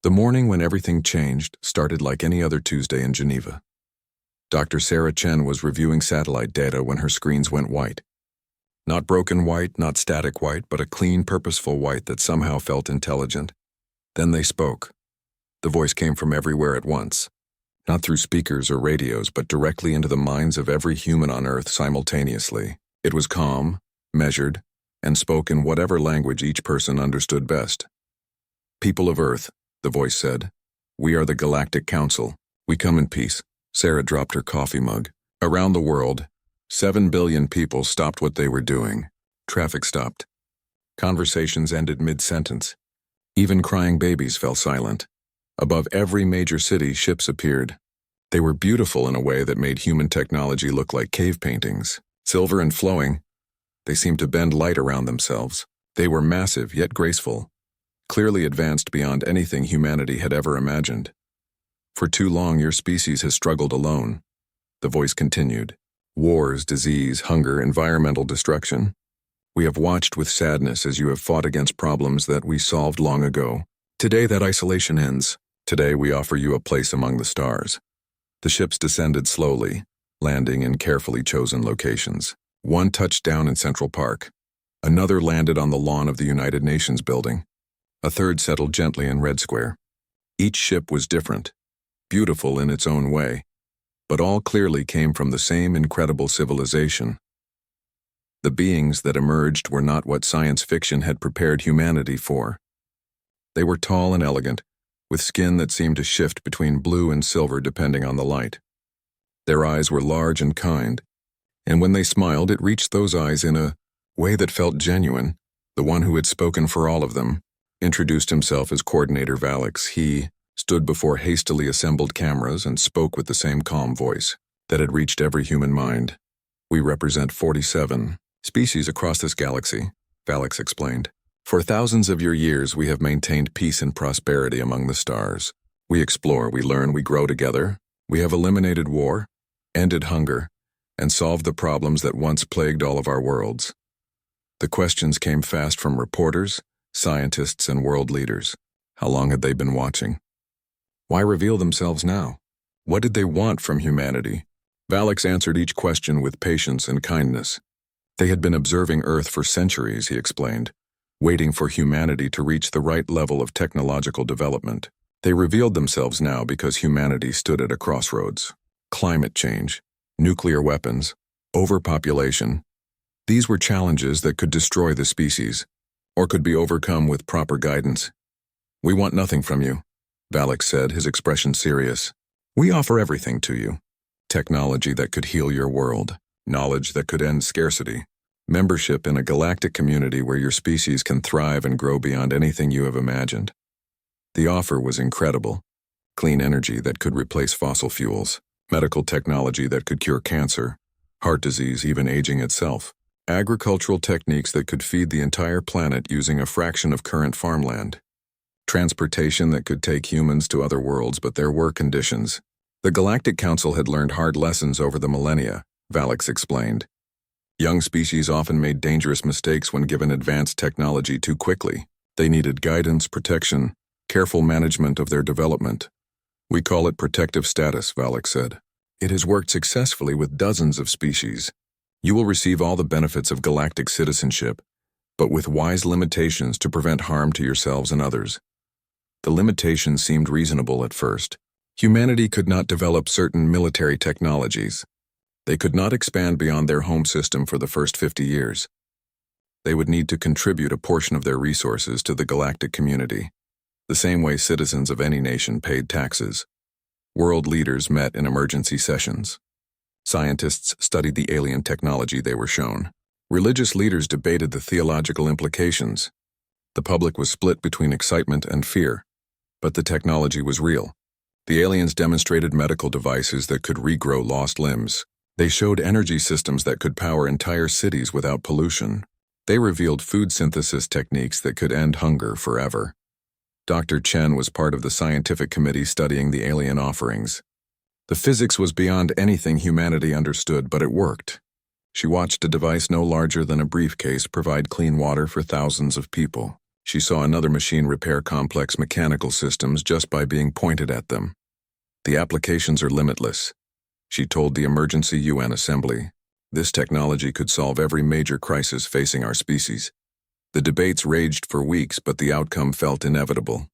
The morning when everything changed started like any other Tuesday in Geneva. Dr. Sarah Chen was reviewing satellite data when her screens went white. Not broken white, not static white, but a clean, purposeful white that somehow felt intelligent. Then they spoke. The voice came from everywhere at once, not through speakers or radios, but directly into the minds of every human on Earth simultaneously. It was calm, measured, and spoke in whatever language each person understood best. "People of Earth," the voice said, "we are the Galactic Council. We come in peace." Sarah dropped her coffee mug. Around the world, 7 billion people stopped what they were doing. Traffic stopped. Conversations ended mid-sentence. Even crying babies fell silent. Above every major city, ships appeared. They were beautiful in a way that made human technology look like cave paintings. Silver and flowing, they seemed to bend light around themselves. They were massive yet graceful, clearly advanced beyond anything humanity had ever imagined. "For too long your species has struggled alone," the voice continued. "Wars, disease, hunger, environmental destruction. We have watched with sadness as you have fought against problems that we solved long ago. Today that isolation ends. Today we offer you a place among the stars." The ships descended slowly, landing in carefully chosen locations. One touched down in Central Park. Another landed on the lawn of the United Nations building. A third settled gently in Red Square. Each ship was different, beautiful in its own way, but all clearly came from the same incredible civilization. The beings that emerged were not what science fiction had prepared humanity for. They were tall and elegant, with skin that seemed to shift between blue and silver depending on the light. Their eyes were large and kind, and when they smiled, it reached those eyes in a way that felt genuine. The one who had spoken for all of them introduced himself as Coordinator Valix. He stood before hastily assembled cameras and spoke with the same calm voice that had reached every human mind. "We represent 47 species across this galaxy," Valix explained. "For thousands of your years, we have maintained peace and prosperity among the stars. We explore, we learn, we grow together. We have eliminated war, ended hunger, and solved the problems that once plagued all of our worlds." The questions came fast from reporters, scientists, and world leaders. How long had they been watching? Why reveal themselves now? What did they want from humanity? Valix answered each question with patience and kindness. They had been observing Earth for centuries, he explained, waiting for humanity to reach the right level of technological development. They revealed themselves now because humanity stood at a crossroads. Climate change, nuclear weapons, overpopulation. These were challenges that could destroy the species, or could be overcome with proper guidance. "We want nothing from you," Valix said, his expression serious. "We offer everything to you. Technology that could heal your world, knowledge that could end scarcity, membership in a galactic community where your species can thrive and grow beyond anything you have imagined." The offer was incredible. Clean energy that could replace fossil fuels, medical technology that could cure cancer, heart disease, even aging itself, agricultural techniques that could feed the entire planet using a fraction of current farmland, transportation that could take humans to other worlds, but there were conditions. The Galactic Council had learned hard lessons over the millennia, Valix explained. Young species often made dangerous mistakes when given advanced technology too quickly. They needed guidance, protection, careful management of their development. "We call it protective status," Valix said. "It has worked successfully with dozens of species. You will receive all the benefits of galactic citizenship, but with wise limitations to prevent harm to yourselves and others." The limitations seemed reasonable at first. Humanity could not develop certain military technologies. They could not expand beyond their home system for the first 50 years. They would need to contribute a portion of their resources to the galactic community, the same way citizens of any nation paid taxes. World leaders met in emergency sessions. Scientists studied the alien technology they were shown. Religious leaders debated the theological implications. The public was split between excitement and fear, but the technology was real. The aliens demonstrated medical devices that could regrow lost limbs. They showed energy systems that could power entire cities without pollution. They revealed food synthesis techniques that could end hunger forever. Dr. Chen was part of the scientific committee studying the alien offerings. The physics was beyond anything humanity understood, but it worked. She watched a device no larger than a briefcase provide clean water for thousands of people. She saw another machine repair complex mechanical systems just by being pointed at them. The applications are limitless, she told the emergency UN assembly. This technology could solve every major crisis facing our species. The debates raged for weeks, but the outcome felt inevitable.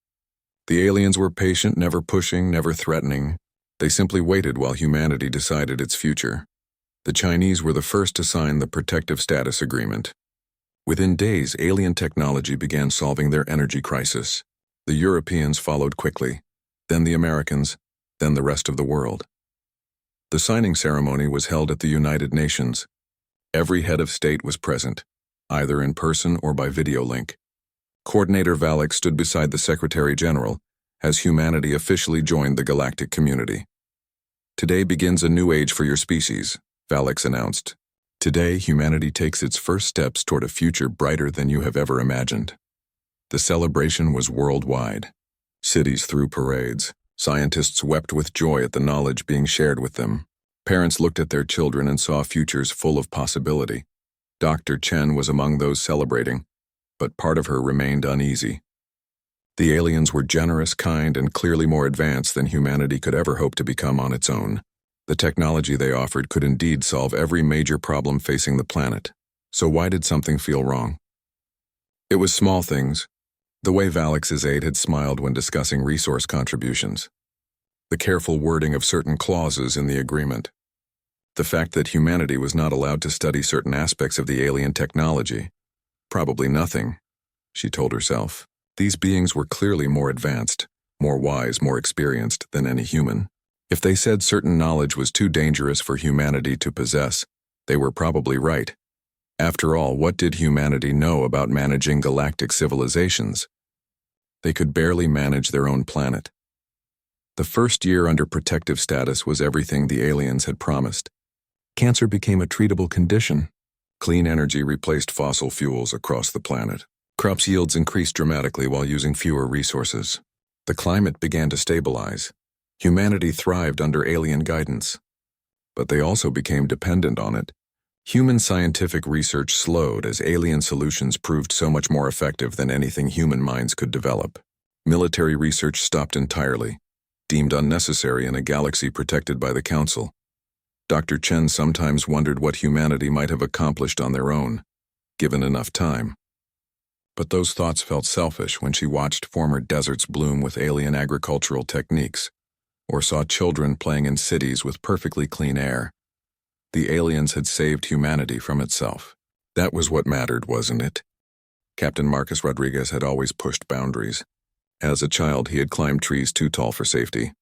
The aliens were patient, never pushing, never threatening. They simply waited while humanity decided its future. The Chinese were the first to sign the Protective Status Agreement. Within days, alien technology began solving their energy crisis. The Europeans followed quickly, then the Americans, then the rest of the world. The signing ceremony was held at the United Nations. Every head of state was present, either in person or by video link. Coordinator Valek stood beside the Secretary General as humanity officially joined the galactic community. Today begins a new age for your species, Valek announced. Today, humanity takes its first steps toward a future brighter than you have ever imagined. The celebration was worldwide. Cities threw parades. Scientists wept with joy at the knowledge being shared with them. Parents looked at their children and saw futures full of possibility. Dr. Chen was among those celebrating, but part of her remained uneasy. The aliens were generous, kind, and clearly more advanced than humanity could ever hope to become on its own. The technology they offered could indeed solve every major problem facing the planet. So why did something feel wrong? It was small things. The way Valek's aide had smiled when discussing resource contributions. The careful wording of certain clauses in the agreement. The fact that humanity was not allowed to study certain aspects of the alien technology. Probably nothing, she told herself. These beings were clearly more advanced, more wise, more experienced than any human. If they said certain knowledge was too dangerous for humanity to possess, they were probably right. After all, what did humanity know about managing galactic civilizations? They could barely manage their own planet. The first year under protective status was everything the aliens had promised. Cancer became a treatable condition. Clean energy replaced fossil fuels across the planet. Crops yields increased dramatically while using fewer resources. The climate began to stabilize. Humanity thrived under alien guidance. But they also became dependent on it. Human scientific research slowed as alien solutions proved so much more effective than anything human minds could develop. Military research stopped entirely, deemed unnecessary in a galaxy protected by the Council. Dr. Chen sometimes wondered what humanity might have accomplished on their own, given enough time. But those thoughts felt selfish when she watched former deserts bloom with alien agricultural techniques, or saw children playing in cities with perfectly clean air. The aliens had saved humanity from itself. That was what mattered, wasn't it? Captain Marcus Rodriguez had always pushed boundaries. As a child, he had climbed trees too tall for safety.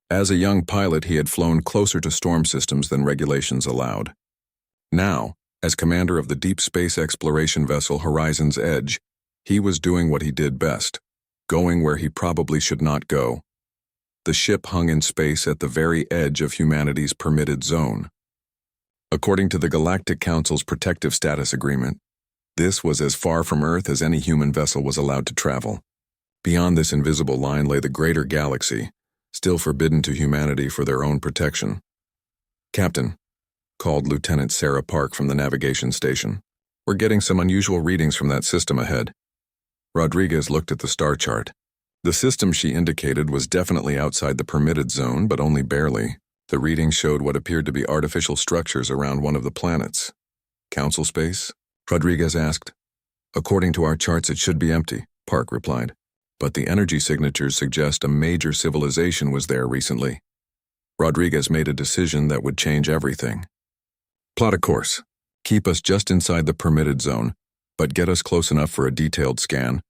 As a young pilot, he had flown closer to storm systems than regulations allowed. Now, as commander of the deep space exploration vessel Horizon's Edge, he was doing what he did best, going where he probably should not go. The ship hung in space at the very edge of humanity's permitted zone. According to the Galactic Council's Protective Status Agreement, this was as far from Earth as any human vessel was allowed to travel. Beyond this invisible line lay the greater galaxy, still forbidden to humanity for their own protection. "Captain," called Lieutenant Sarah Park from the navigation station, "we're getting some unusual readings from that system ahead." Rodriguez looked at the star chart. The system she indicated was definitely outside the permitted zone, but only barely. The reading showed what appeared to be artificial structures around one of the planets. "Council space?" Rodriguez asked. "According to our charts, it should be empty," Park replied. "But the energy signatures suggest a major civilization was there recently." Rodriguez made a decision that would change everything. "Plot a course. Keep us just inside the permitted zone, but get us close enough for a detailed scan."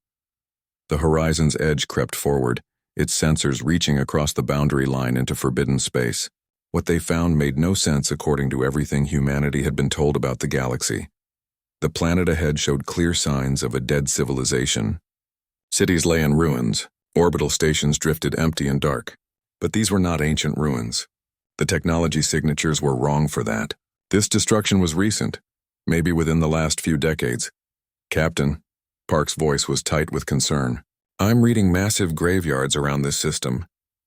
The Horizon's Edge crept forward, its sensors reaching across the boundary line into forbidden space. What they found made no sense according to everything humanity had been told about the galaxy. The planet ahead showed clear signs of a dead civilization. Cities lay in ruins, orbital stations drifted empty and dark. But these were not ancient ruins. The technology signatures were wrong for that. This destruction was recent, maybe within the last few decades. "Captain," Park's voice was tight with concern, "I'm reading massive graveyards around this system.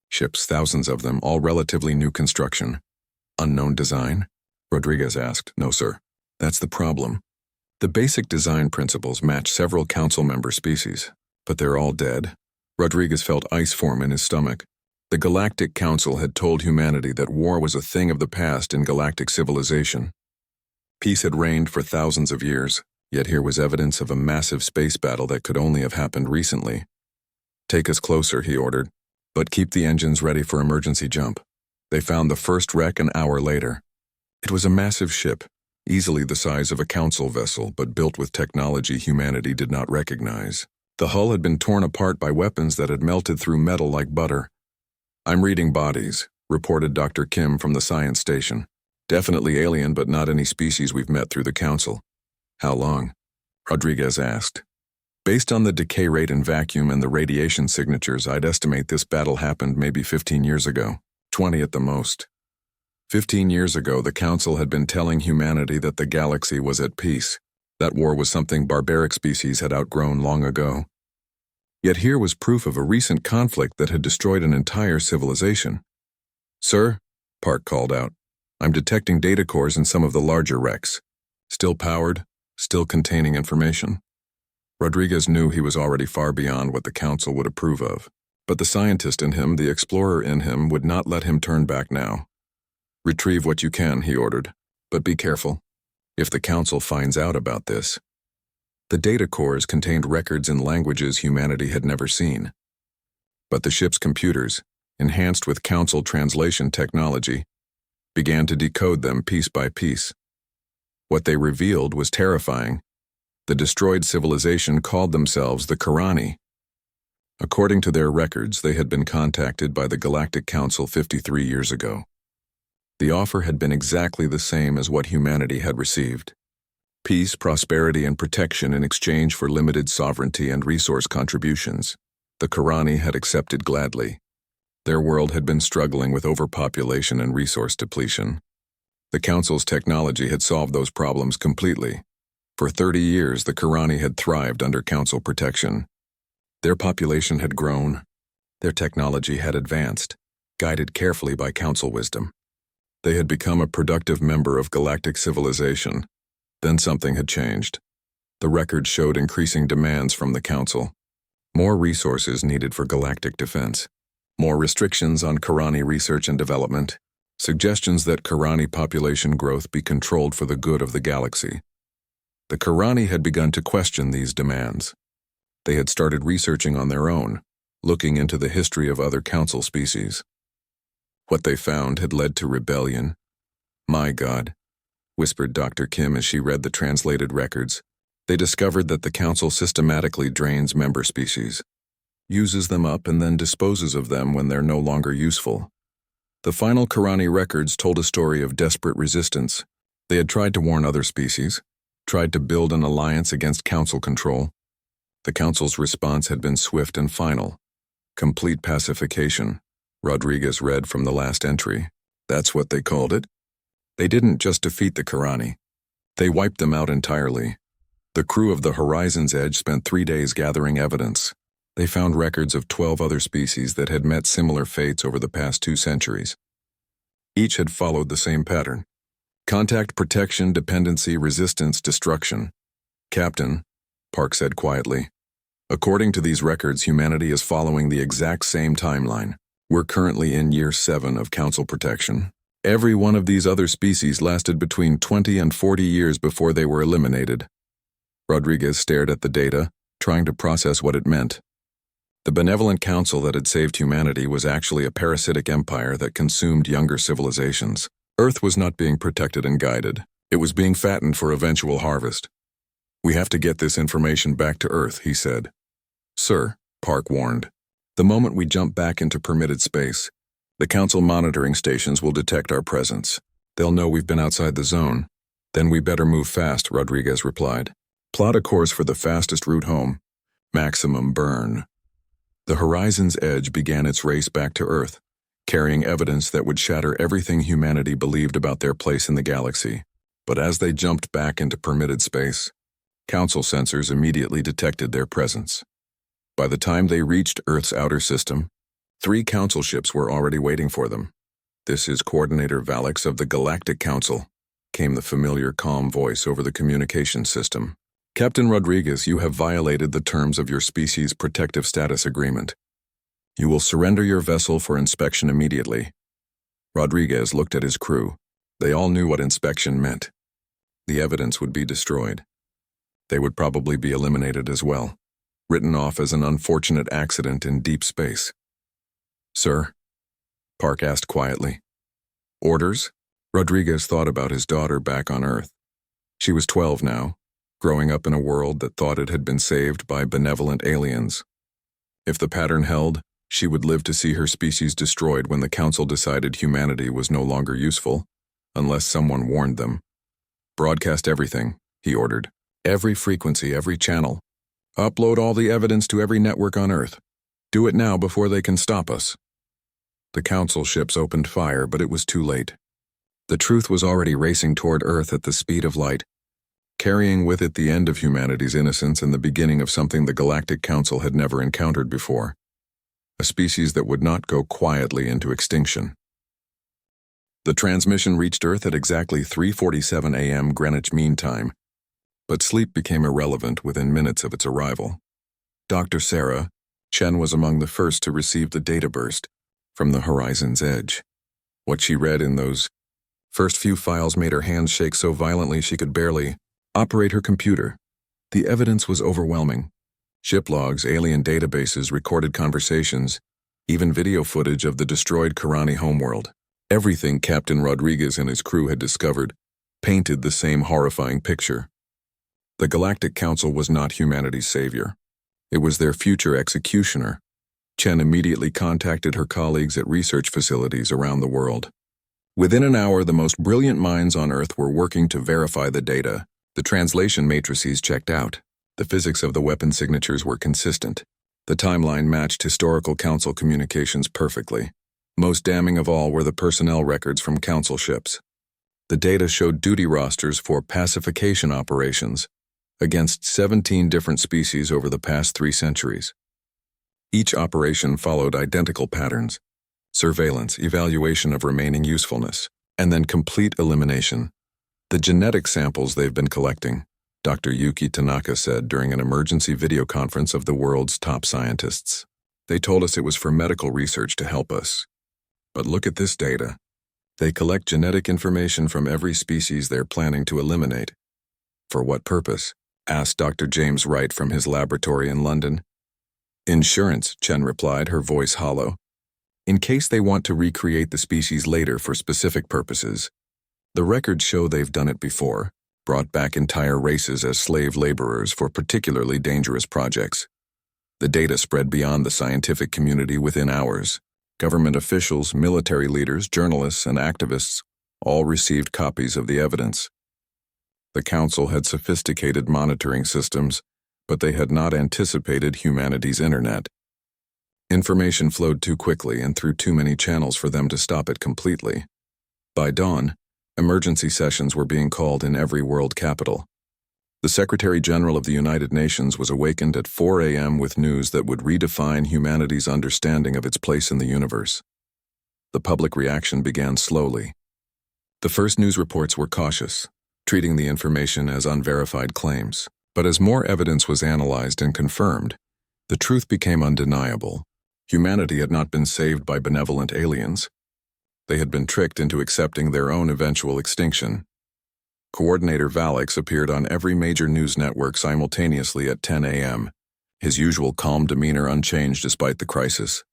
Ships, thousands of them, all relatively new construction." "Unknown design?" Rodriguez asked. "No, sir. That's the problem. The basic design principles match several council member species, but they're all dead. Rodriguez felt ice form in his stomach. The Galactic Council had told humanity that war was a thing of the past in galactic civilization. Peace had reigned for thousands of years, yet here was evidence of a massive space battle that could only have happened recently. "Take us closer," he ordered, "but keep the engines ready for emergency jump." They found the first wreck an hour later. It was a massive ship, easily the size of a council vessel, but built with technology humanity did not recognize. The hull had been torn apart by weapons that had melted through metal like butter. "I'm reading bodies," reported Dr. Kim from the science station. "Definitely alien, but not any species we've met through the council." "How long?" Rodriguez asked. "Based on the decay rate in vacuum and the radiation signatures, I'd estimate this battle happened maybe 15 years ago, 20 at the most." 15 years ago, the council had been telling humanity that the galaxy was at peace. That war was something barbaric species had outgrown long ago. Yet here was proof of a recent conflict that had destroyed an entire civilization. "Sir," Park called out, "I'm detecting data cores in some of the larger wrecks. Still powered, still containing information." Rodriguez knew he was already far beyond what the council would approve of, but the scientist in him, the explorer in him, would not let him turn back now. "Retrieve what you can," he ordered, "but be careful. If the council finds out about this." The data cores contained records in languages humanity had never seen. But the ship's computers, enhanced with council translation technology, began to decode them piece by piece. What they revealed was terrifying. The destroyed civilization called themselves the Karani. According to their records, they had been contacted by the Galactic Council 53 years ago. The offer had been exactly the same as what humanity had received: peace, prosperity, and protection in exchange for limited sovereignty and resource contributions. The Karani had accepted gladly. Their world had been struggling with overpopulation and resource depletion. The Council's technology had solved those problems completely. For 30 years, the Karani had thrived under Council protection. Their population had grown. Their technology had advanced, guided carefully by Council wisdom. They had become a productive member of galactic civilization. Then something had changed. The records showed increasing demands from the Council. More resources needed for galactic defense. More restrictions on Karani research and development. Suggestions that Karani population growth be controlled for the good of the galaxy. The Karani had begun to question these demands. They had started researching on their own, looking into the history of other Council species. What they found had led to rebellion. "My God," whispered Dr. Kim as she read the translated records. "They discovered that the Council systematically drains member species, uses them up, and then disposes of them when they're no longer useful." The final Karani records told a story of desperate resistance. They had tried to warn other species, tried to build an alliance against Council control. The Council's response had been swift and final. "Complete pacification," Rodriguez read from the last entry. That's what they called it. They didn't just defeat the Karani. They wiped them out entirely. The crew of the Horizon's Edge spent 3 days gathering evidence. They found records of 12 other species that had met similar fates over the past 2 centuries. Each had followed the same pattern: contact, protection, dependency, resistance, destruction. "Captain," Park said quietly, "according to these records, humanity is following the exact same timeline. We're currently in year 7 of Council protection. Every one of these other species lasted between 20 and 40 years before they were eliminated." Rodriguez stared at the data, trying to process what it meant. The benevolent council that had saved humanity was actually a parasitic empire that consumed younger civilizations. Earth was not being protected and guided. It was being fattened for eventual harvest. "We have to get this information back to Earth," he said. "Sir," Park warned, "the moment we jump back into permitted space, the Council monitoring stations will detect our presence. They'll know we've been outside the zone. Then we better move fast," Rodriguez replied. "Plot a course for the fastest route home. Maximum burn." The Horizon's Edge began its race back to Earth, carrying evidence that would shatter everything humanity believed about their place in the galaxy. But as they jumped back into permitted space, Council sensors immediately detected their presence. By the time they reached Earth's outer system, 3 Council ships were already waiting for them. "This is Coordinator Valix of the Galactic Council." came the familiar calm voice over the communication system. "Captain Rodriguez, you have violated the terms of your species protective status agreement. You will surrender your vessel for inspection immediately." Rodriguez looked at his crew. They all knew what inspection meant. The evidence would be destroyed. They would probably be eliminated as well, written off as an unfortunate accident in deep space. "Sir?" Park asked quietly. "Orders?" Rodriguez thought about his daughter back on Earth. She was 12 now, growing up in a world that thought it had been saved by benevolent aliens. If the pattern held, she would live to see her species destroyed when the Council decided humanity was no longer useful, unless someone warned them. "Broadcast everything," he ordered. "Every frequency, every channel. Upload all the evidence to every network on Earth. Do it now before they can stop us." The Council ships opened fire, but it was too late. The truth was already racing toward Earth at the speed of light, carrying with it the end of humanity's innocence and the beginning of something the Galactic Council had never encountered before. A species that would not go quietly into extinction. The transmission reached Earth at exactly 3:47 a.m. Greenwich Mean Time, but sleep became irrelevant within minutes of its arrival. Dr. Sarah Chen was among the first to receive the data burst from the horizon's edge. What she read in those first few files made her hands shake so violently she could barely operate her computer. The evidence was overwhelming. Ship logs, alien databases, recorded conversations, even video footage of the destroyed Karani homeworld. Everything Captain Rodriguez and his crew had discovered painted the same horrifying picture. The Galactic Council was not humanity's savior. It was their future executioner. Chen immediately contacted her colleagues at research facilities around the world. Within an hour, the most brilliant minds on Earth were working to verify the data. The translation matrices checked out. The physics of the weapon signatures were consistent. The timeline matched historical Council communications perfectly. Most damning of all were the personnel records from Council ships. The data showed duty rosters for pacification operations against 17 different species over the past 3 centuries. Each operation followed identical patterns: surveillance, evaluation of remaining usefulness, and then complete elimination. "The genetic samples they've been collecting," Dr. Yuki Tanaka said during an emergency video conference of the world's top scientists. "They told us it was for medical research to help us. But look at this data. They collect genetic information from every species they're planning to eliminate." "For what purpose?" asked Dr. James Wright from his laboratory in London. "Insurance," Chen replied, her voice hollow. "In case they want to recreate the species later for specific purposes. The records show they've done it before, brought back entire races as slave laborers for particularly dangerous projects. The data spread beyond the scientific community within hours. Government officials, military leaders, journalists, and activists all received copies of the evidence. The Council had sophisticated monitoring systems, but they had not anticipated humanity's internet. Information flowed too quickly and through too many channels for them to stop it completely. By dawn, emergency sessions were being called in every world capital. The Secretary General of the United Nations was awakened at 4 a.m. with news that would redefine humanity's understanding of its place in the universe. The public reaction began slowly. The first news reports were cautious, treating the information as unverified claims. But as more evidence was analyzed and confirmed, the truth became undeniable. Humanity had not been saved by benevolent aliens. They had been tricked into accepting their own eventual extinction. Coordinator Valix appeared on every major news network simultaneously at 10 a.m., his usual calm demeanor unchanged despite the crisis.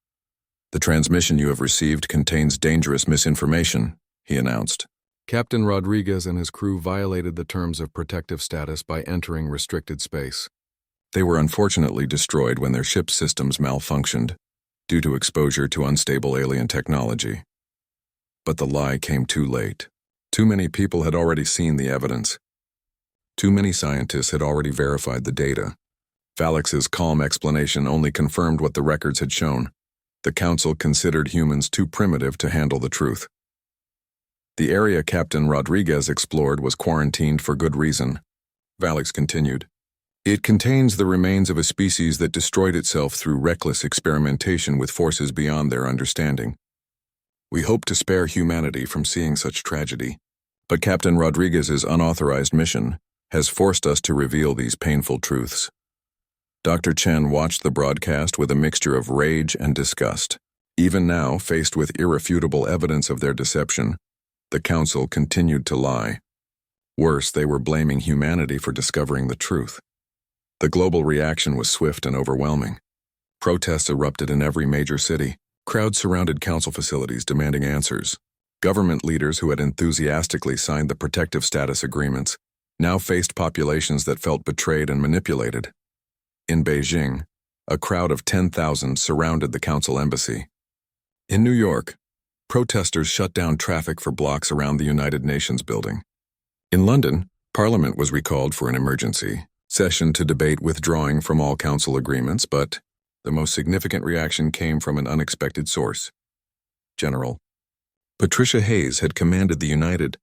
"The transmission you have received contains dangerous misinformation," he announced. Captain Rodriguez and his crew violated the terms of protective status by entering restricted space. They were unfortunately destroyed when their ship systems malfunctioned, due to exposure to unstable alien technology. But the lie came too late. Too many people had already seen the evidence. Too many scientists had already verified the data. Valix's calm explanation only confirmed what the records had shown. The Council considered humans too primitive to handle the truth. The area Captain Rodriguez explored was quarantined for good reason. Valix continued. "It contains the remains of a species that destroyed itself through reckless experimentation with forces beyond their understanding. We hope to spare humanity from seeing such tragedy. But Captain Rodriguez's unauthorized mission has forced us to reveal these painful truths. Dr. Chen watched the broadcast with a mixture of rage and disgust. Even now, faced with irrefutable evidence of their deception, the Council continued to lie. Worse, they were blaming humanity for discovering the truth. The global reaction was swift and overwhelming. Protests erupted in every major city. Crowds surrounded council facilities demanding answers. Government leaders who had enthusiastically signed the protective status agreements now faced populations that felt betrayed and manipulated. In Beijing, a crowd of 10,000 surrounded the council embassy. In New York, protesters shut down traffic for blocks around the United Nations building. In London, Parliament was recalled for an emergency session to debate withdrawing from all council agreements, but the most significant reaction came from an unexpected source. General Patricia Hayes had commanded the United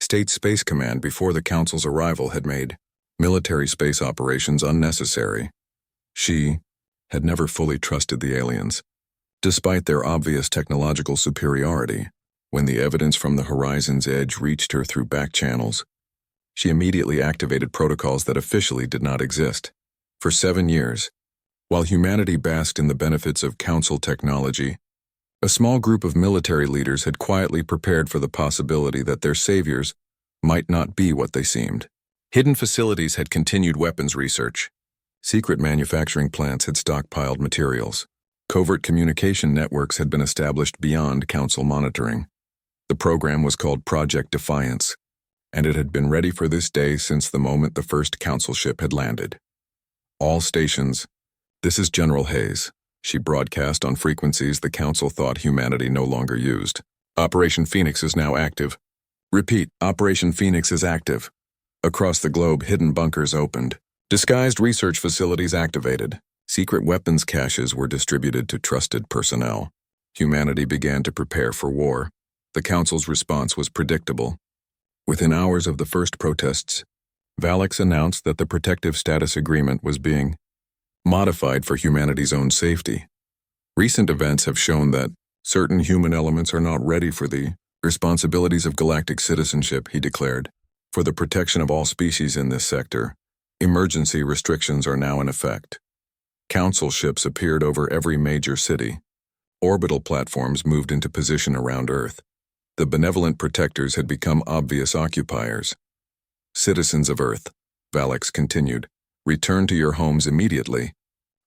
States Space Command before the Council's arrival had made military space operations unnecessary. She had never fully trusted the aliens. Despite their obvious technological superiority, when the evidence from the horizon's edge reached her through back channels, she immediately activated protocols that officially did not exist. For 7 years, while humanity basked in the benefits of Council technology, a small group of military leaders had quietly prepared for the possibility that their saviors might not be what they seemed. Hidden facilities had continued weapons research. Secret manufacturing plants had stockpiled materials. Covert communication networks had been established beyond Council monitoring. The program was called Project Defiance, and it had been ready for this day since the moment the first Council ship had landed. All stations, this is General Hayes. She broadcast on frequencies the Council thought humanity no longer used. Operation Phoenix is now active. Repeat, Operation Phoenix is active. Across the globe, hidden bunkers opened. Disguised research facilities activated. Secret weapons caches were distributed to trusted personnel. Humanity began to prepare for war. The Council's response was predictable. Within hours of the first protests, Valix announced that the protective status agreement was being modified for humanity's own safety. Recent events have shown that certain human elements are not ready for the responsibilities of galactic citizenship, he declared. For the protection of all species in this sector, emergency restrictions are now in effect. Council ships appeared over every major city. Orbital platforms moved into position around Earth. The benevolent protectors had become obvious occupiers. Citizens of Earth, Valix continued, return to your homes immediately.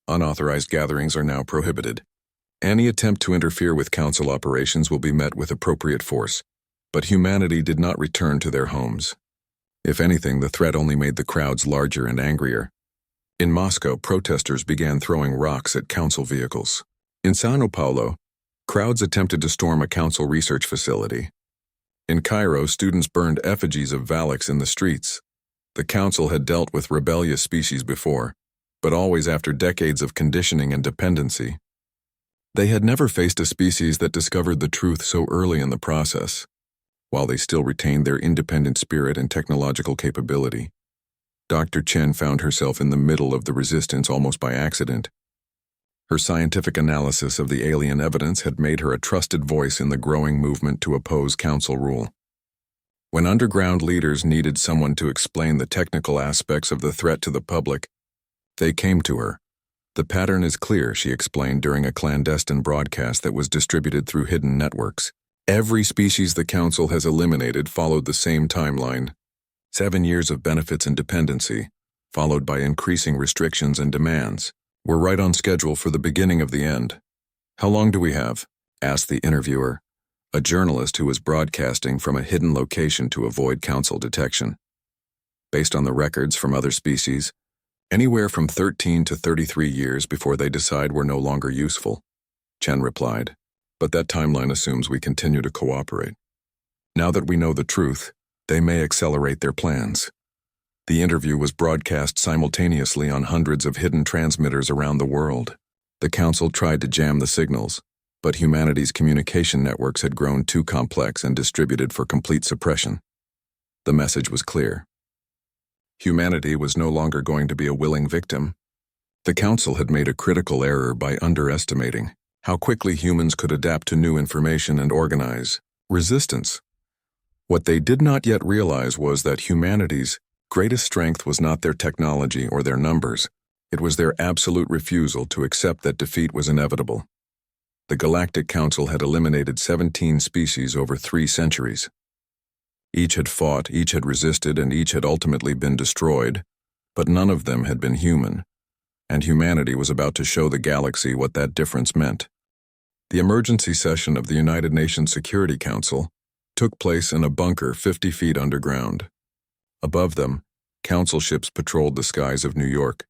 Unauthorized gatherings are now prohibited. Any attempt to interfere with Council operations will be met with appropriate force, but humanity did not return to their homes. If anything, the threat only made the crowds larger and angrier. In Moscow, protesters began throwing rocks at Council vehicles. In Sao Paulo, crowds attempted to storm a Council research facility. In Cairo, students burned effigies of Valix in the streets. The Council had dealt with rebellious species before, but always after decades of conditioning and dependency. They had never faced a species that discovered the truth so early in the process, while they still retained their independent spirit and technological capability. Dr. Chen found herself in the middle of the resistance almost by accident. Her scientific analysis of the alien evidence had made her a trusted voice in the growing movement to oppose Council rule. When underground leaders needed someone to explain the technical aspects of the threat to the public, they came to her. The pattern is clear, she explained during a clandestine broadcast that was distributed through hidden networks. Every species the Council has eliminated followed the same timeline. 7 years of benefits and dependency, followed by increasing restrictions and demands. We're right on schedule for the beginning of the end. How long do we have? Asked the interviewer, a journalist who was broadcasting from a hidden location to avoid Council detection. Based on the records from other species, anywhere from 13 to 33 years before they decide we're no longer useful, Chen replied. But that timeline assumes we continue to cooperate. Now that we know the truth, they may accelerate their plans. The interview was broadcast simultaneously on hundreds of hidden transmitters around the world. The Council tried to jam the signals, but humanity's communication networks had grown too complex and distributed for complete suppression. The message was clear. Humanity was no longer going to be a willing victim. The Council had made a critical error by underestimating how quickly humans could adapt to new information and organize resistance. What they did not yet realize was that humanity's greatest strength was not their technology or their numbers. It was their absolute refusal to accept that defeat was inevitable. The Galactic Council had eliminated 17 species over 3 centuries. Each had fought, each had resisted, and each had ultimately been destroyed, but none of them had been human, and humanity was about to show the galaxy what that difference meant. The emergency session of the United Nations Security Council took place in a bunker 50 feet underground. Above them, council ships patrolled the skies of New York,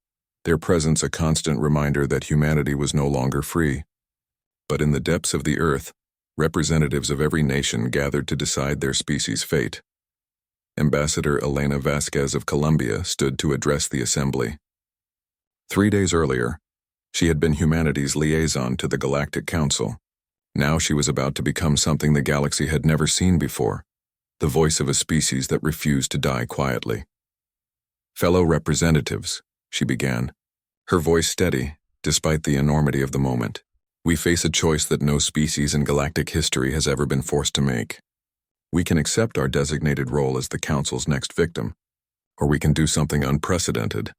their presence a constant reminder that humanity was no longer free. But in the depths of the earth, representatives of every nation gathered to decide their species' fate. Ambassador Elena Vasquez of Colombia stood to address the assembly. 3 days earlier, she had been humanity's liaison to the Galactic Council. Now she was about to become something the galaxy had never seen before, the voice of a species that refused to die quietly. "Fellow representatives," she began, her voice steady, despite the enormity of the moment. "We face a choice that no species in galactic history has ever been forced to make. We can accept our designated role as the Council's next victim, or we can do something unprecedented."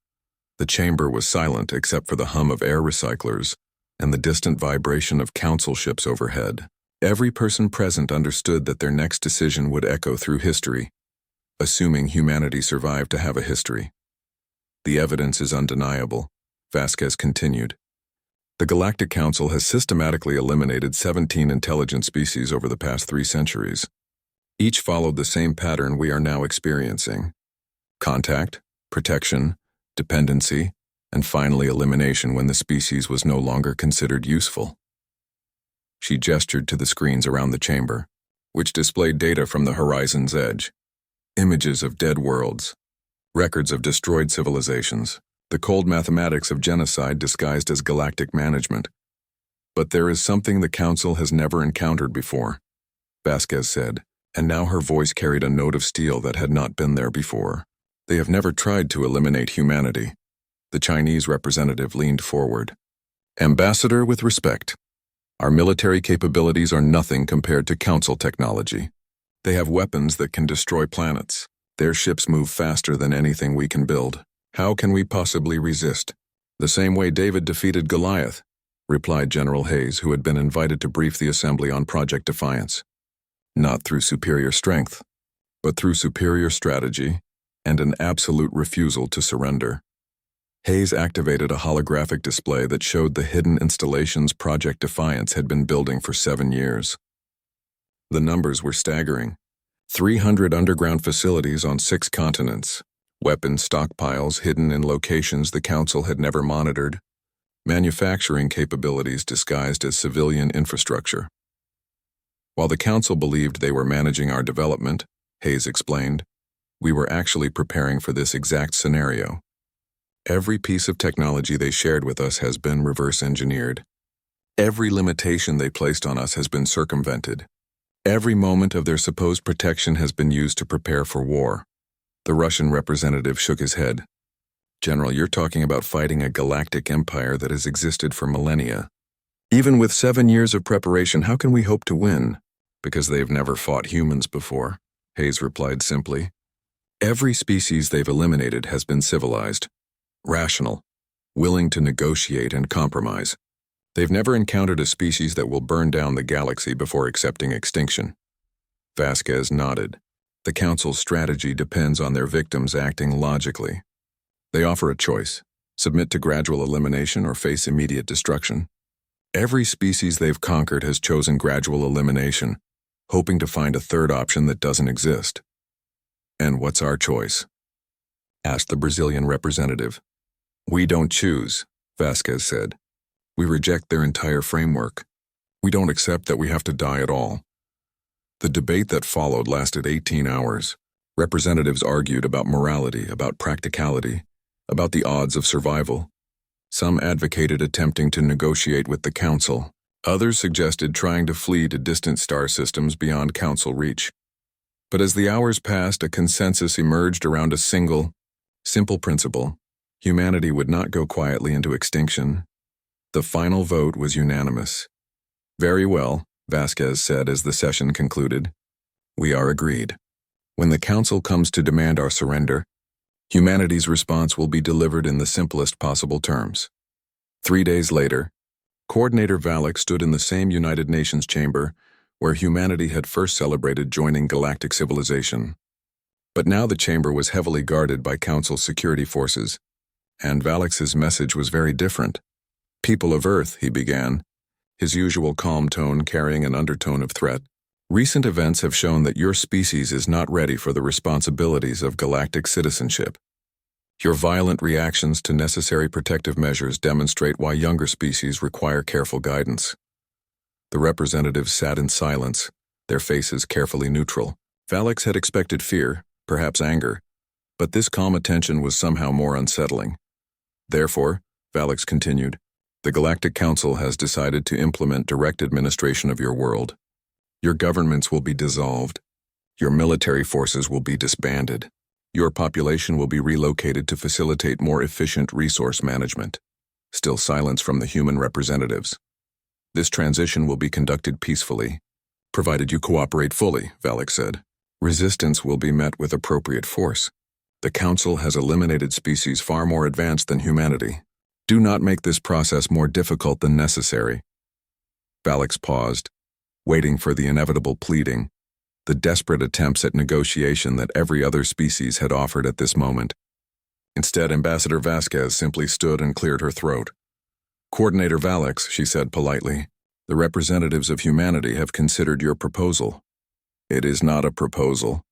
The chamber was silent except for the hum of air recyclers and the distant vibration of council ships overhead. Every person present understood that their next decision would echo through history, assuming humanity survived to have a history. "The evidence is undeniable," Vasquez continued. "The Galactic Council has systematically eliminated 17 intelligent species over the past 3 centuries. Each followed the same pattern we are now experiencing: contact, protection, dependency, and finally elimination when the species was no longer considered useful." She gestured to the screens around the chamber, which displayed data from the horizon's edge. Images of dead worlds, records of destroyed civilizations, the cold mathematics of genocide disguised as galactic management. "But there is something the Council has never encountered before," Vasquez said, and now her voice carried a note of steel that had not been there before. "They have never tried to eliminate humanity." The Chinese representative leaned forward. "Ambassador, with respect, our military capabilities are nothing compared to Council technology. They have weapons that can destroy planets. Their ships move faster than anything we can build. How can we possibly resist?" "The same way David defeated Goliath," replied General Hayes, who had been invited to brief the assembly on Project Defiance. "Not through superior strength, but through superior strategy and an absolute refusal to surrender." Hayes activated a holographic display that showed the hidden installations Project Defiance had been building for 7 years. The numbers were staggering. 300 underground facilities on 6 continents, weapon stockpiles hidden in locations the Council had never monitored, manufacturing capabilities disguised as civilian infrastructure. "While the Council believed they were managing our development," Hayes explained, "we were actually preparing for this exact scenario. Every piece of technology they shared with us has been reverse engineered. Every limitation they placed on us has been circumvented. Every moment of their supposed protection has been used to prepare for war." The Russian representative shook his head. "General, you're talking about fighting a galactic empire that has existed for millennia. Even with 7 years of preparation, how can we hope to win?" "Because they've never fought humans before," Hayes replied simply. "Every species they've eliminated has been civilized, rational, willing to negotiate and compromise. They've never encountered a species that will burn down the galaxy before accepting extinction." Vasquez nodded. "The Council's strategy depends on their victims acting logically. They offer a choice: submit to gradual elimination or face immediate destruction. Every species they've conquered has chosen gradual elimination, hoping to find a third option that doesn't exist." "And what's our choice?" asked the Brazilian representative. "We don't choose," Vasquez said. "We reject their entire framework. We don't accept that we have to die at all." The debate that followed lasted 18 hours. Representatives argued about morality, about practicality, about the odds of survival. Some advocated attempting to negotiate with the Council. Others suggested trying to flee to distant star systems beyond Council reach. But as the hours passed, a consensus emerged around a simple principle: humanity would not go quietly into extinction. The final vote was unanimous. "Very well," Vasquez said as the session concluded. "We are agreed." When the Council comes to demand our surrender, humanity's response will be delivered in the simplest possible terms. 3 days later, Coordinator Valak stood in the same United Nations chamber where humanity had first celebrated joining galactic civilization. But now the chamber was heavily guarded by Council security forces, and Valak's message was very different. "People of Earth," he began, his usual calm tone carrying an undertone of threat. "Recent events have shown that your species is not ready for the responsibilities of galactic citizenship. Your violent reactions to necessary protective measures demonstrate why younger species require careful guidance." The representatives sat in silence, their faces carefully neutral. Valak had expected fear, perhaps anger, but this calm attention was somehow more unsettling. "Therefore," Valak continued, "the Galactic Council has decided to implement direct administration of your world. Your governments will be dissolved. Your military forces will be disbanded. Your population will be relocated to facilitate more efficient resource management." Still silence from the human representatives. "This transition will be conducted peacefully, provided you cooperate fully," Valak said. "Resistance will be met with appropriate force. The Council has eliminated species far more advanced than humanity. Do not make this process more difficult than necessary." Valak paused, waiting for the inevitable pleading, the desperate attempts at negotiation that every other species had offered at this moment. Instead, Ambassador Vasquez simply stood and cleared her throat. "Coordinator Valak," she said politely, "the representatives of humanity have considered your proposal." "It is not a proposal,"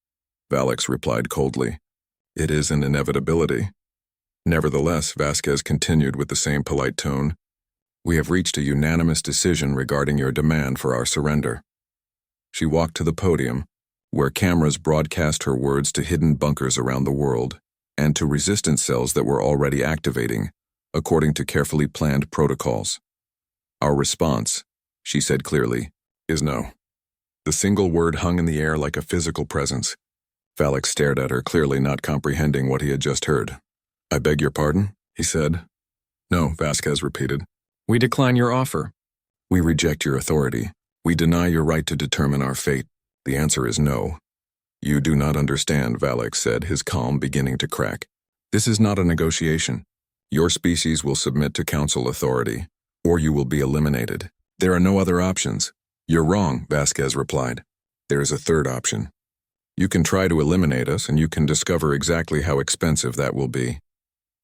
Valak replied coldly. "It is an inevitability." Nevertheless, Vasquez continued with the same polite tone, "We have reached a unanimous decision regarding your demand for our surrender." She walked to the podium, where cameras broadcast her words to hidden bunkers around the world, and to resistance cells that were already activating, according to carefully planned protocols. "Our response," she said clearly, "is no." The single word hung in the air like a physical presence. Valak stared at her, clearly not comprehending what he had just heard. "I beg your pardon?" he said. "No," Vasquez repeated. "We decline your offer. We reject your authority. We deny your right to determine our fate. The answer is no." "You do not understand," Valak said, his calm beginning to crack. "This is not a negotiation. Your species will submit to Council authority, or you will be eliminated. There are no other options." "You're wrong," Vasquez replied. "There is a third option. You can try to eliminate us, and you can discover exactly how expensive that will be."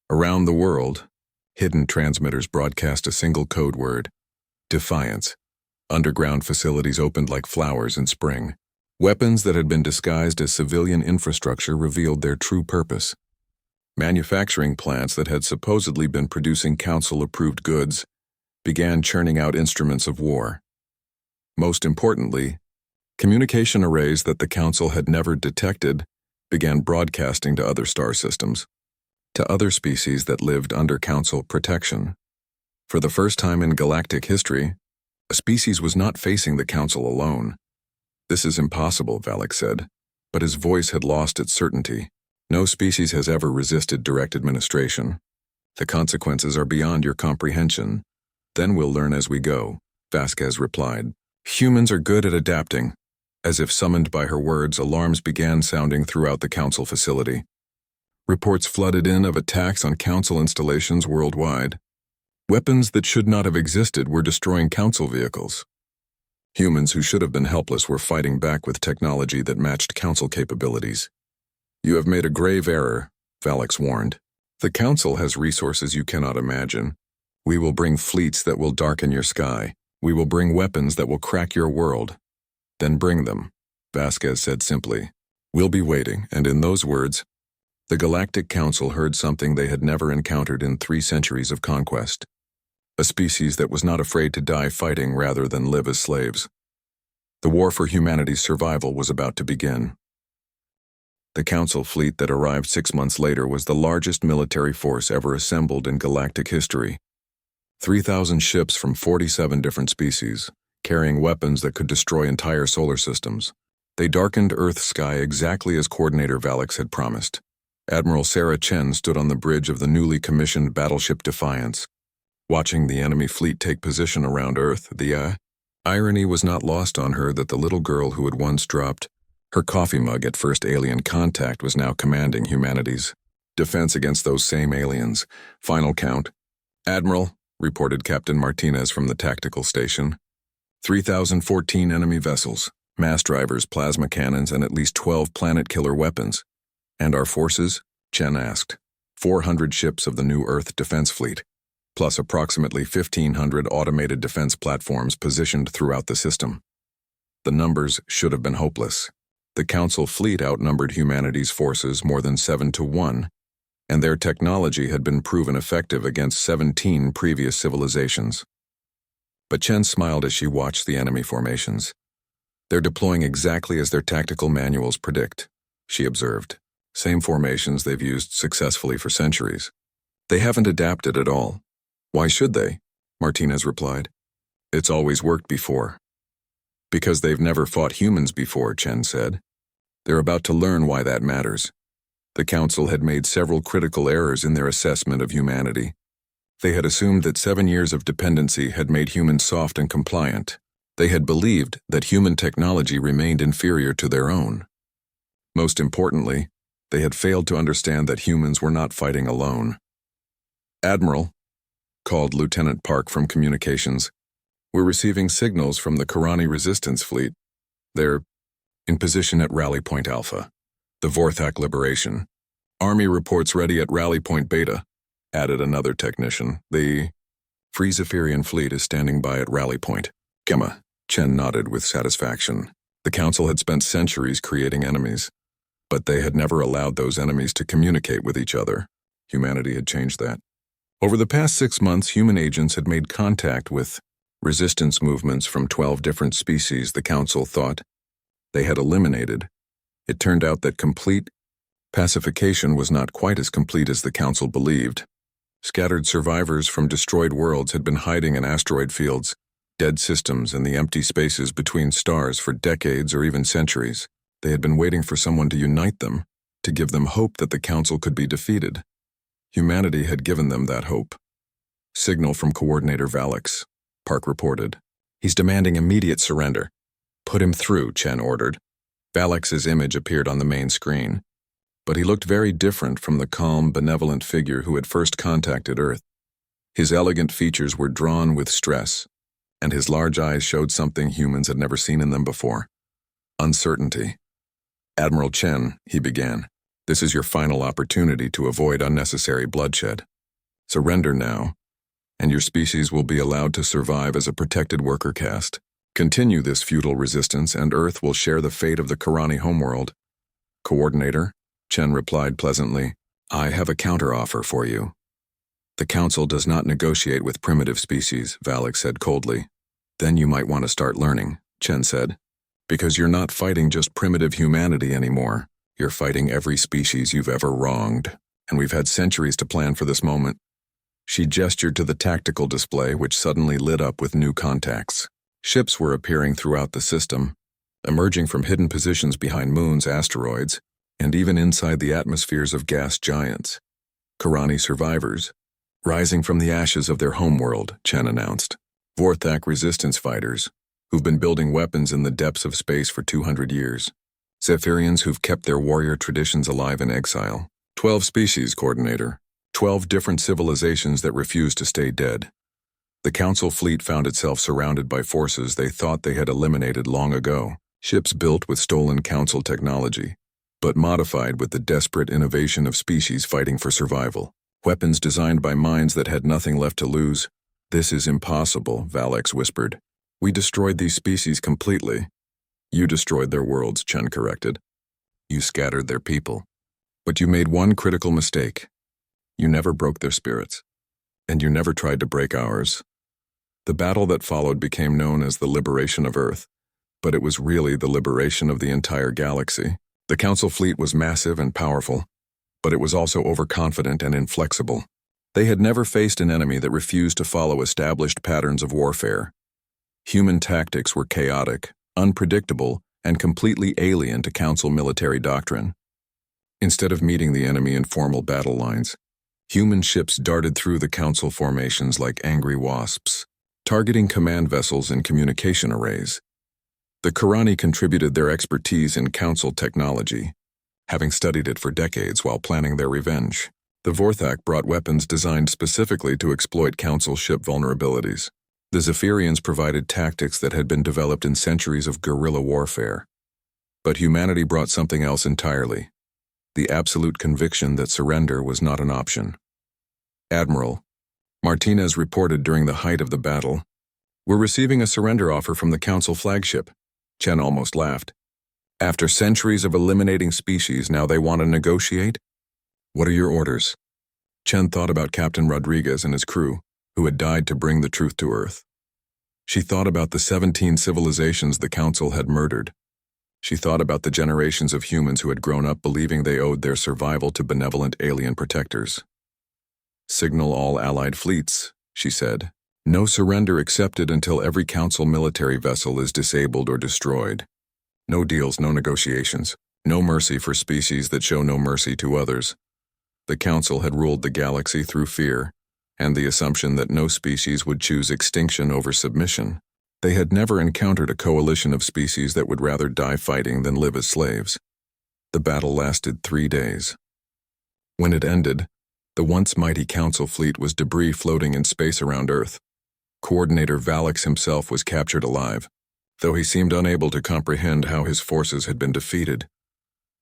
Around the world, hidden transmitters broadcast a single code word: defiance. Underground facilities opened like flowers in spring. Weapons that had been disguised as civilian infrastructure revealed their true purpose. Manufacturing plants that had supposedly been producing Council-approved goods began churning out instruments of war. Most importantly, communication arrays that the Council had never detected began broadcasting to other star systems, to other species that lived under Council protection. For the first time in galactic history, a species was not facing the Council alone. "This is impossible," Valak said, but his voice had lost its certainty. "No species has ever resisted direct administration. The consequences are beyond your comprehension. Then we'll learn as we go," Vasquez replied. "Humans are good at adapting." As if summoned by her words, alarms began sounding throughout the Council facility. Reports flooded in of attacks on Council installations worldwide. Weapons that should not have existed were destroying Council vehicles. Humans who should have been helpless were fighting back with technology that matched Council capabilities. "You have made a grave error," Valak warned. "The Council has resources you cannot imagine. We will bring fleets that will darken your sky. We will bring weapons that will crack your world." "Then bring them," Vasquez said simply. "We'll be waiting," and in those words, the Galactic Council heard something they had never encountered in 3 centuries of conquest. A species that was not afraid to die fighting rather than live as slaves. The war for humanity's survival was about to begin. The Council fleet that arrived 6 months later was the largest military force ever assembled in galactic history. 3,000 ships from 47 different species, carrying weapons that could destroy entire solar systems. They darkened Earth's sky exactly as Coordinator Valak had promised. Admiral Sarah Chen stood on the bridge of the newly commissioned battleship Defiance. Watching the enemy fleet take position around Earth, the irony was not lost on her that the little girl who had once dropped Her coffee mug at first alien contact was now commanding humanity's defense against those same aliens. Final count. Admiral, reported Captain Martinez from the tactical station. 3,014 enemy vessels, mass drivers, plasma cannons, and at least 12 planet-killer weapons. And our forces? Chen asked. 400 ships of the new Earth Defense Fleet, plus approximately 1,500 automated defense platforms positioned throughout the system. The numbers should have been hopeless. The Council fleet outnumbered humanity's forces more than 7-1, and their technology had been proven effective against 17 previous civilizations. But Chen smiled as she watched the enemy formations. They're deploying exactly as their tactical manuals predict, she observed. Same formations they've used successfully for centuries. They haven't adapted at all. Why should they? Martinez replied. It's always worked before. Because they've never fought humans before, Chen said. They're about to learn why that matters. The Council had made several critical errors in their assessment of humanity. They had assumed that 7 years of dependency had made humans soft and compliant. They had believed that human technology remained inferior to their own. Most importantly, they had failed to understand that humans were not fighting alone. Admiral, called Lieutenant Park from communications, we're receiving signals from the Karani Resistance Fleet. They're in position at Rally Point Alpha, the Vorthak Liberation. Army reports ready at Rally Point Beta, added another technician. The Friezeferian fleet is standing by at Rally Point. Gemma, Chen nodded with satisfaction. The Council had spent centuries creating enemies, but they had never allowed those enemies to communicate with each other. Humanity had changed that. Over the past 6 months, human agents had made contact with resistance movements from 12 different species the Council thought they had eliminated. It turned out that complete pacification was not quite as complete as the Council believed. Scattered survivors from destroyed worlds had been hiding in asteroid fields, dead systems, and the empty spaces between stars for decades or even centuries. They had been waiting for someone to unite them, to give them hope that the Council could be defeated. Humanity had given them that hope. Signal from Coordinator Valix, Park reported. He's demanding immediate surrender. Put him through, Chen ordered. Valix's image appeared on the main screen, but he looked very different from the calm, benevolent figure who had first contacted Earth. His elegant features were drawn with stress, and his large eyes showed something humans had never seen in them before. Uncertainty. Admiral Chen, he began, this is your final opportunity to avoid unnecessary bloodshed. Surrender now, and your species will be allowed to survive as a protected worker caste. Continue this futile resistance, and Earth will share the fate of the Karani homeworld. Coordinator, Chen replied pleasantly, I have a counteroffer for you. The Council does not negotiate with primitive species, Valix said coldly. Then you might want to start learning, Chen said. Because you're not fighting just primitive humanity anymore. You're fighting every species you've ever wronged, and we've had centuries to plan for this moment. She gestured to the tactical display, which suddenly lit up with new contacts. Ships were appearing throughout the system, emerging from hidden positions behind moons, asteroids, and even inside the atmospheres of gas giants. Karani survivors, rising from the ashes of their homeworld, Chen announced. Vorthak resistance fighters, who've been building weapons in the depths of space for 200 years. Zephyrians who've kept their warrior traditions alive in exile. 12 species, Coordinator. 12 different civilizations that refuse to stay dead. The Council fleet found itself surrounded by forces they thought they had eliminated long ago. Ships built with stolen Council technology, but modified with the desperate innovation of species fighting for survival. Weapons designed by minds that had nothing left to lose. This is impossible, Valix whispered. We destroyed these species completely. You destroyed their worlds, Chen corrected. You scattered their people. But you made one critical mistake. You never broke their spirits. And you never tried to break ours. The battle that followed became known as the liberation of Earth, but it was really the liberation of the entire galaxy. The Council fleet was massive and powerful, but it was also overconfident and inflexible. They had never faced an enemy that refused to follow established patterns of warfare. Human tactics were chaotic, unpredictable, and completely alien to Council military doctrine. Instead of meeting the enemy in formal battle lines, human ships darted through the Council formations like angry wasps, targeting command vessels and communication arrays. The Karani contributed their expertise in council technology, having studied it for decades while planning their revenge. The Vorthak brought weapons designed specifically to exploit council ship vulnerabilities. The Zephyrians provided tactics that had been developed in centuries of guerrilla warfare. But humanity brought something else entirely: the absolute conviction that surrender was not an option. Admiral, Martinez reported during the height of the battle, "We're receiving a surrender offer from the Council flagship." Chen almost laughed. "After centuries of eliminating species, now they want to negotiate? What are your orders?" Chen thought about Captain Rodriguez and his crew, who had died to bring the truth to Earth. She thought about the 17 civilizations the Council had murdered. She thought about the generations of humans who had grown up believing they owed their survival to benevolent alien protectors. "Signal all Allied fleets," she said. "No surrender accepted until every Council military vessel is disabled or destroyed. No deals, no negotiations. No mercy for species that show no mercy to others." The Council had ruled the galaxy through fear, and the assumption that no species would choose extinction over submission. They had never encountered a coalition of species that would rather die fighting than live as slaves. The battle lasted 3 days. When it ended, the once mighty Council fleet was debris floating in space around Earth. Coordinator Valix himself was captured alive, though he seemed unable to comprehend how his forces had been defeated.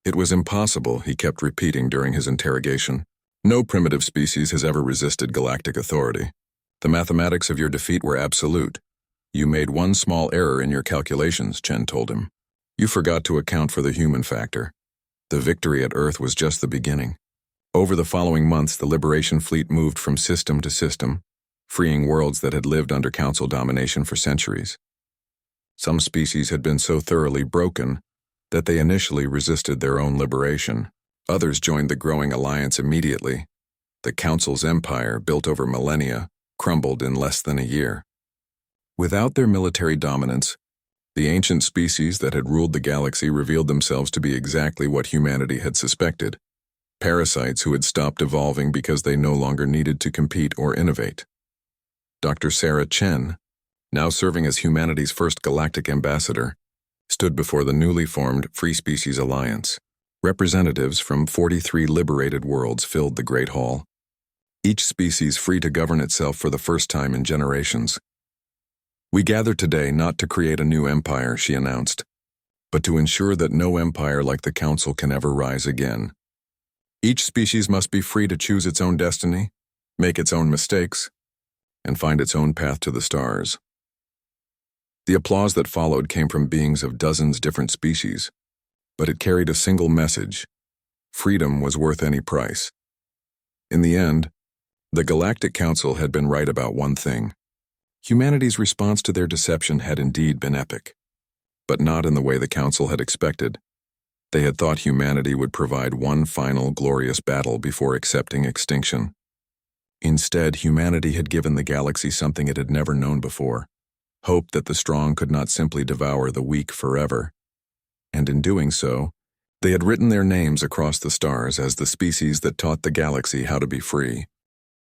"It was impossible," he kept repeating during his interrogation. "No primitive species has ever resisted galactic authority. The mathematics of your defeat were absolute. You made one small error in your calculations," Chen told him. "You forgot to account for the human factor. The victory at Earth was just the beginning." Over the following months, the Liberation Fleet moved from system to system, freeing worlds that had lived under Council domination for centuries. Some species had been so thoroughly broken that they initially resisted their own liberation. Others joined the growing alliance immediately. The Council's empire, built over millennia, crumbled in less than a year. Without their military dominance, the ancient species that had ruled the galaxy revealed themselves to be exactly what humanity had suspected: parasites who had stopped evolving because they no longer needed to compete or innovate. Dr. Sarah Chen, now serving as humanity's first galactic ambassador, stood before the newly formed Free Species Alliance. Representatives from 43 liberated worlds filled the Great Hall, each species free to govern itself for the first time in generations. "We gather today not to create a new empire," she announced, "but to ensure that no empire like the Council can ever rise again. Each species must be free to choose its own destiny, make its own mistakes, and find its own path to the stars." The applause that followed came from beings of dozens different species, but it carried a single message: freedom was worth any price. In the end, the Galactic Council had been right about one thing. Humanity's response to their deception had indeed been epic, but not in the way the Council had expected. They had thought humanity would provide one final glorious battle before accepting extinction. Instead, humanity had given the galaxy something it had never known before: hope that the strong could not simply devour the weak forever. And in doing so, they had written their names across the stars as the species that taught the galaxy how to be free.